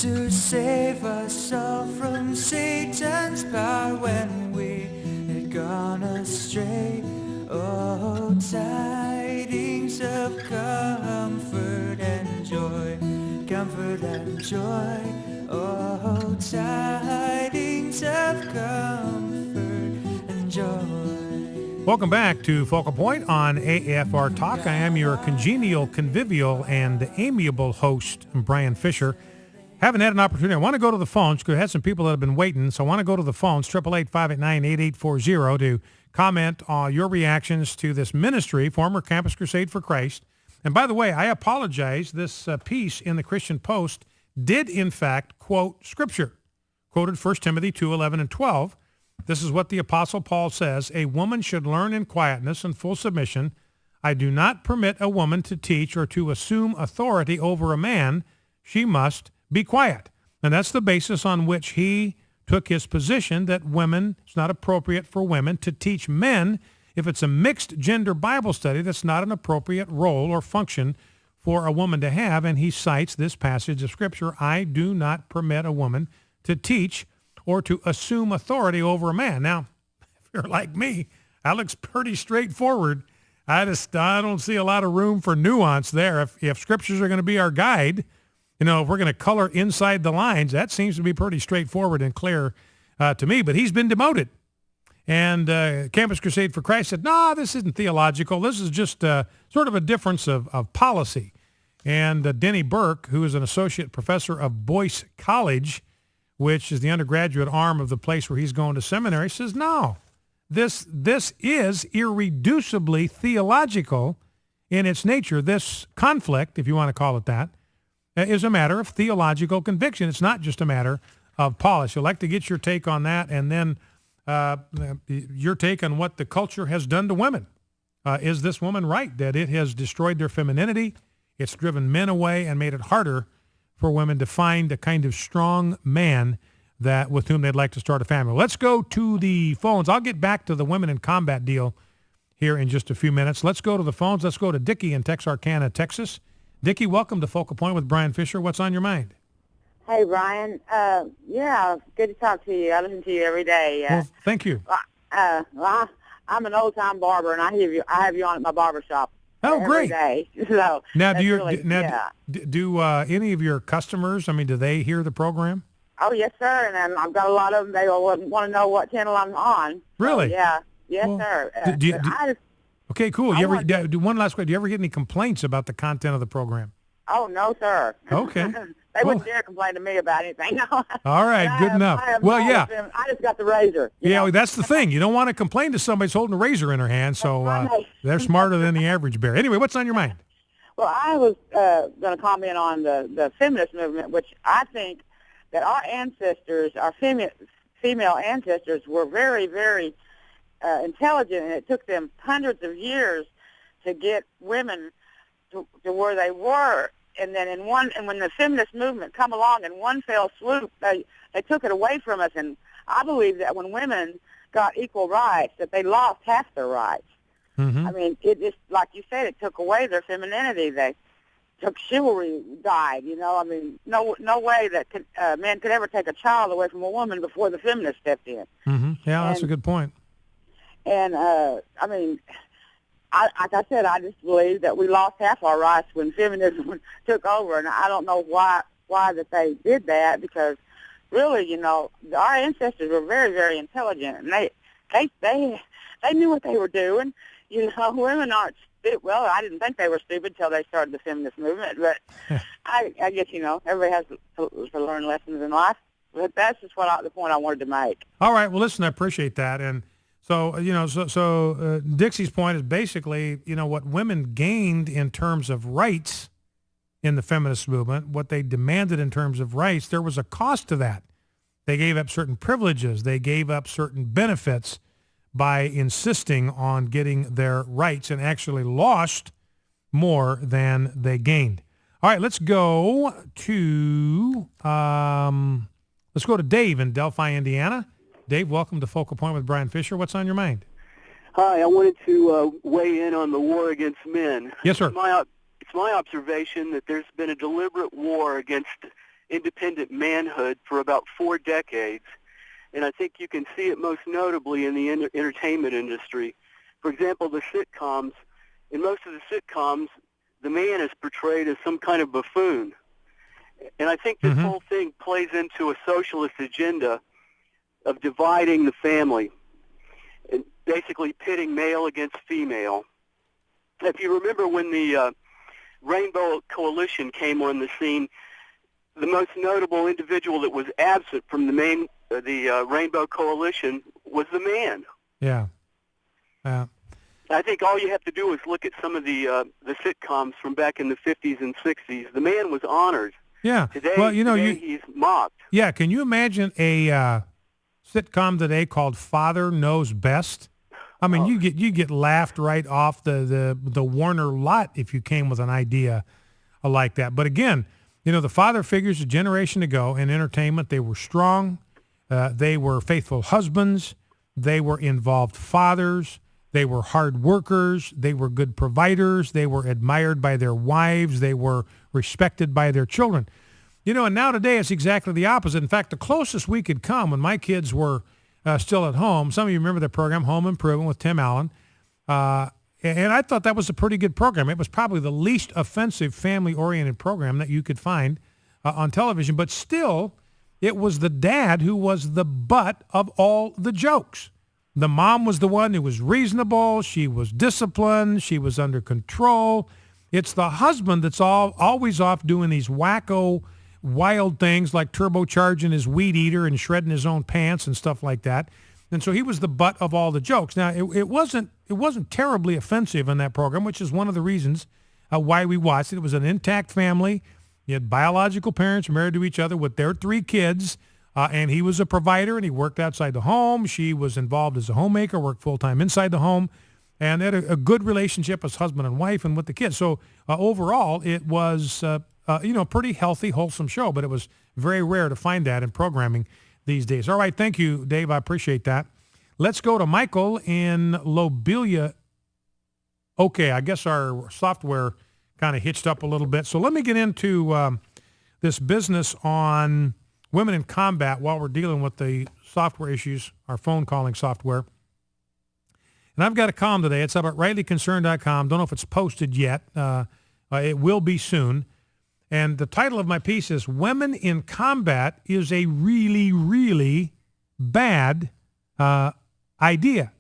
to save us all from Satan's power when we had gone astray. Oh, tidings of comfort and joy, comfort and joy. Oh, tidings of comfort and joy. Welcome back to Focal Point on AFR Talk. I am your congenial, convivial, and amiable host, Brian Fisher. Haven't had an opportunity. I want to go to the phones because I had some people that have been waiting. So I want to go to the phones, 888-589-8840, to comment on your reactions to this ministry, former Campus Crusade for Christ. And by the way, I apologize. This piece in the Christian Post did, in fact, quote Scripture. Quoted 1 Timothy 2:11 and 12. This is what the Apostle Paul says: a woman should learn in quietness and full submission. I do not permit a woman to teach or to assume authority over a man. She must be quiet. And that's the basis on which he took his position, that it's not appropriate for women to teach men. If it's a mixed gender Bible study, that's not an appropriate role or function for a woman to have. And he cites this passage of Scripture: I do not permit a woman to teach or to assume authority over a man. Now, if you're like me, that looks pretty straightforward. I don't see a lot of room for nuance there. If Scriptures are going to be our guide, if we're going to color inside the lines, that seems to be pretty straightforward and clear to me. But he's been demoted. And Campus Crusade for Christ said, no, this isn't theological. This is just sort of a difference of policy. And Denny Burke, who is an associate professor of Boyce College, which is the undergraduate arm of the place where he's going to seminary, says, no, this is irreducibly theological in its nature. This conflict, if you want to call it that, is a matter of theological conviction. It's not just a matter of policy. I'd like to get your take on that, and then your take on what the culture has done to women. Is this woman right that it has destroyed their femininity? It's driven men away and made it harder for women to find a kind of strong man with whom they'd like to start a family. Let's go to the phones. I'll get back to the women in combat deal here in just a few minutes. Let's go to the phones. Let's go to Dickie in Texarkana, Texas. Dickie, welcome to Focal Point with Brian Fisher. What's on your mind? Hey, Brian. Yeah, good to talk to you. I listen to you every day. Well, thank you. Well, I'm an old-time barber, and I have you on at my barber shop. Oh, every great. day. So now, do any of your customers, do they hear the program? Oh, yes, sir. And then I've got a lot of them. They want to know what channel I'm on. Really? So, yeah. Yes, sir. Okay, cool. One last question. Do you ever get any complaints about the content of the program? Oh, no, sir. Okay. They wouldn't dare complain to me about anything. All right, good enough. I just got the razor. That's the thing. You don't want to complain to somebody who's holding a razor in her hand, so they're smarter than the average bear. Anyway, what's on your mind? Well, I was going to comment on the feminist movement, which I think that our ancestors, our female ancestors, were very, very intelligent, and it took them hundreds of years to get women to where they were. And then when the feminist movement come along in one fell swoop, they took it away from us. And I believe that when women got equal rights, that they lost half their rights. Mm-hmm. It just, like you said, it took away their femininity. They took chivalry, died. No way that men could ever take a child away from a woman before the feminists stepped in. Mm-hmm. Yeah, that's a good point. And like I said, I just believe that we lost half our rights when feminism took over, and I don't know why that they did that, because really, our ancestors were very, very intelligent, and they knew what they were doing. Women aren't stupid. Well, I didn't think they were stupid until they started the feminist movement, but I guess, everybody has to learn lessons in life. But that's just the point I wanted to make. All right. Well, listen, I appreciate that. And so, Dixie's point is basically, what women gained in terms of rights in the feminist movement, what they demanded in terms of rights, there was a cost to that. They gave up certain privileges. They gave up certain benefits by insisting on getting their rights, and actually lost more than they gained. All right, let's go to Dave in Delphi, Indiana. Dave, welcome to Focal Point with Brian Fisher. What's on your mind? Hi, I wanted to weigh in on the war against men. Yes, sir. It's my observation that there's been a deliberate war against independent manhood for about 4 decades. And I think you can see it most notably in the entertainment industry. For example, the sitcoms. In most of the sitcoms, the man is portrayed as some kind of buffoon. And I think this whole thing plays into a socialist agenda of dividing the family and basically pitting male against female. If you remember when the Rainbow Coalition came on the scene, the most notable individual that was absent from the Rainbow Coalition was the man. Yeah. I think all you have to do is look at some of the sitcoms from back in the 50s and 60s. The man was honored. Yeah. Today he's mocked. Yeah. Can you imagine a sitcom today called Father Knows Best? I mean, you get laughed right off the Warner lot if you came with an idea like that. But again, the father figures a generation ago in entertainment, they were strong. They were faithful husbands. They were involved fathers. They were hard workers. They were good providers. They were admired by their wives. They were respected by their children. And now today it's exactly the opposite. In fact, the closest we could come when my kids were still at home, some of you remember the program Home Improvement with Tim Allen, and I thought that was a pretty good program. It was probably the least offensive family-oriented program that you could find on television, but still it was the dad who was the butt of all the jokes. The mom was the one who was reasonable. She was disciplined. She was under control. It's the husband that's always off doing these wacko, wild things like turbocharging his weed eater and shredding his own pants and stuff like that. And so he was the butt of all the jokes. Now, it wasn't terribly offensive in that program, which is one of the reasons why we watched it. It was an intact family. You had biological parents married to each other with their 3 kids. And he was a provider, and he worked outside the home. She was involved as a homemaker, worked full-time inside the home, and they had a good relationship as husband and wife and with the kids. So overall, it was a pretty healthy, wholesome show, but it was very rare to find that in programming these days. All right, thank you, Dave. I appreciate that. Let's go to Michael in Lobelia. Okay, I guess our software kind of hitched up a little bit. So let me get into this business on women in combat while we're dealing with the software issues, our phone calling software. And I've got a column today. It's up at rightlyconcerned.com. Don't know if it's posted yet. It will be soon. And the title of my piece is Women in Combat is a Really, Really Bad Idea.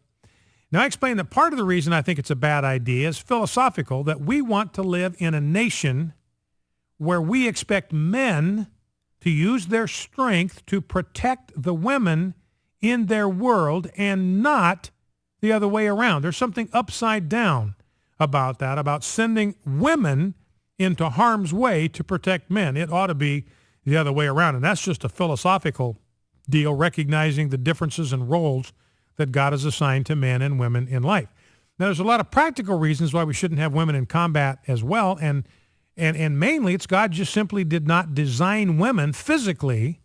Now, I explain that part of the reason I think it's a bad idea is philosophical, that we want to live in a nation where we expect men to use their strength to protect the women in their world and not the other way around. There's something upside down about that, about sending women into harm's way to protect men. It ought to be the other way around. And that's just a philosophical deal, recognizing the differences in roles that God has assigned to men and women in life. Now, there's a lot of practical reasons why we shouldn't have women in combat as well. And mainly it's God just simply did not design women physically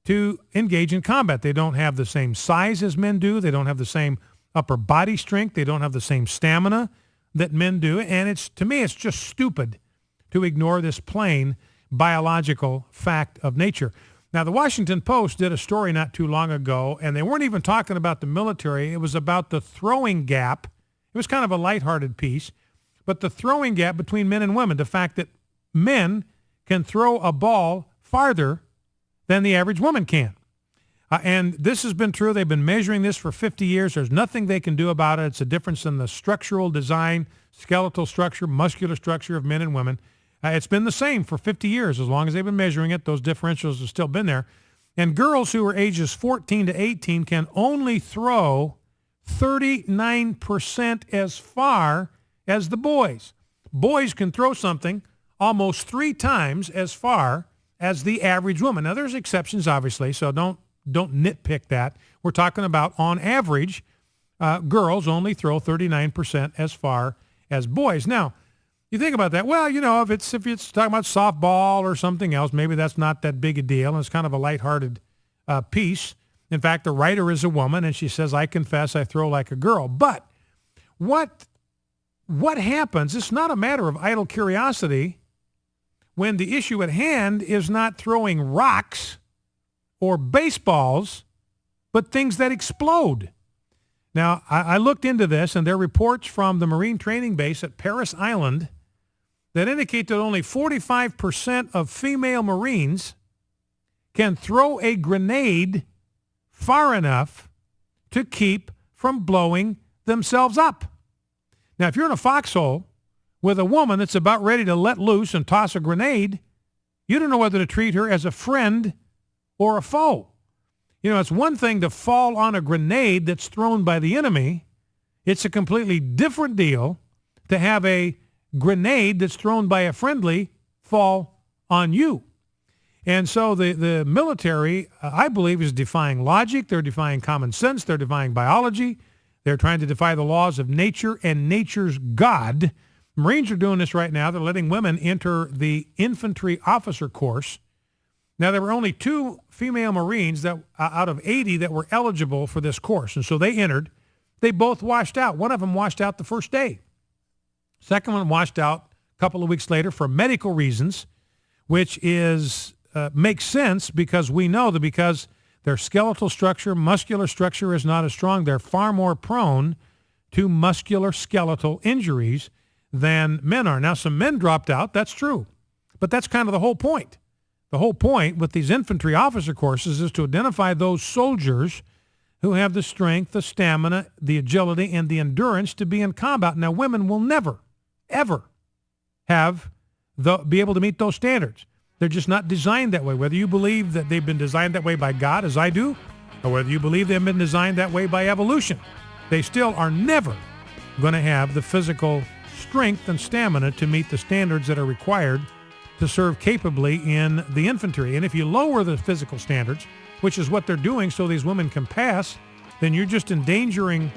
to engage in combat. They don't have the same size as men do. They don't have the same upper body strength. They don't have the same stamina that men do. And to me, it's just stupid to ignore this plain biological fact of nature. Now, the Washington Post did a story not too long ago, and they weren't even talking about the military. It was about the throwing gap. It was kind of a lighthearted piece. But the throwing gap between men and women, the fact that men can throw a ball farther than the average woman can. And this has been true. They've been measuring this for 50 years. There's nothing they can do about it. It's a difference in the structural design, skeletal structure, muscular structure of men and women. It's been the same for 50 years. As long as they've been measuring it, those differentials have still been there. And girls who are ages 14 to 18 can only throw 39% as far as the boys. Boys can throw something almost 3 times as far as the average woman. Now, there's exceptions, obviously, so don't nitpick that. We're talking about, on average, girls only throw 39% as far as boys. Now, you think about that. Well, if it's talking about softball or something else, maybe that's not that big a deal, and it's kind of a lighthearted piece. In fact, the writer is a woman, and she says, "I confess I throw like a girl." But what happens? It's not a matter of idle curiosity. when the issue at hand is not throwing rocks or baseballs, but things that explode. Now, I looked into this, and there are reports from the Marine Training Base at Paris Island that indicate that only 45% of female Marines can throw a grenade far enough to keep from blowing themselves up. Now, if you're in a foxhole with a woman that's about ready to let loose and toss a grenade, you don't know whether to treat her as a friend or a foe. You know, it's one thing to fall on a grenade that's thrown by the enemy. It's a completely different deal to have a grenade that's thrown by a friendly fall on you. And so the military, I believe, is defying logic. They're defying common sense. They're defying biology. They're trying to defy the laws of nature and nature's God. Marines are doing this right now. They're letting women enter the infantry officer course. Now, there were only 2 female Marines that out of 80 that were eligible for this course. And so they entered. They both washed out. One of them washed out the first day. Second one washed out a couple of weeks later for medical reasons, which is makes sense because we know that because their skeletal structure, muscular structure is not as strong, they're far more prone to muscular skeletal injuries than men are. Now, some men dropped out. That's true. But that's kind of the whole point. The whole point with these infantry officer courses is to identify those soldiers who have the strength, the stamina, the agility, and the endurance to be in combat. Now, women will never, ever be able to meet those standards. They're just not designed that way. Whether you believe that they've been designed that way by God, as I do, or whether you believe they've been designed that way by evolution, they still are never going to have the physical strength and stamina to meet the standards that are required to serve capably in the infantry. And if you lower the physical standards, which is what they're doing so these women can pass, then you're just endangering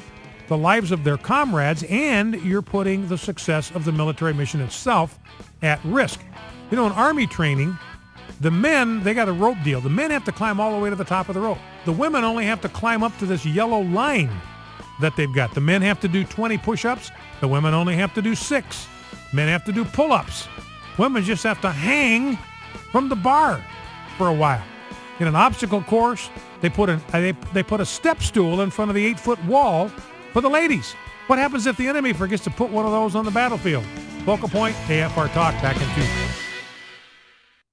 the lives of their comrades and you're putting the success of the military mission itself at risk. You know, in Army training, the men, they got a rope deal. The men have to climb all the way to the top of the rope. The women only have to climb up to this yellow line that they've got. The men have to do 20 push-ups. The women only have to do 6. Men have to do pull-ups. Women just have to hang from the bar for a while. In an obstacle course, they put a step stool in front of the 8-foot wall for the ladies. What happens if the enemy forgets to put one of those on the battlefield? Focal Point, AFR Talk, back in 2.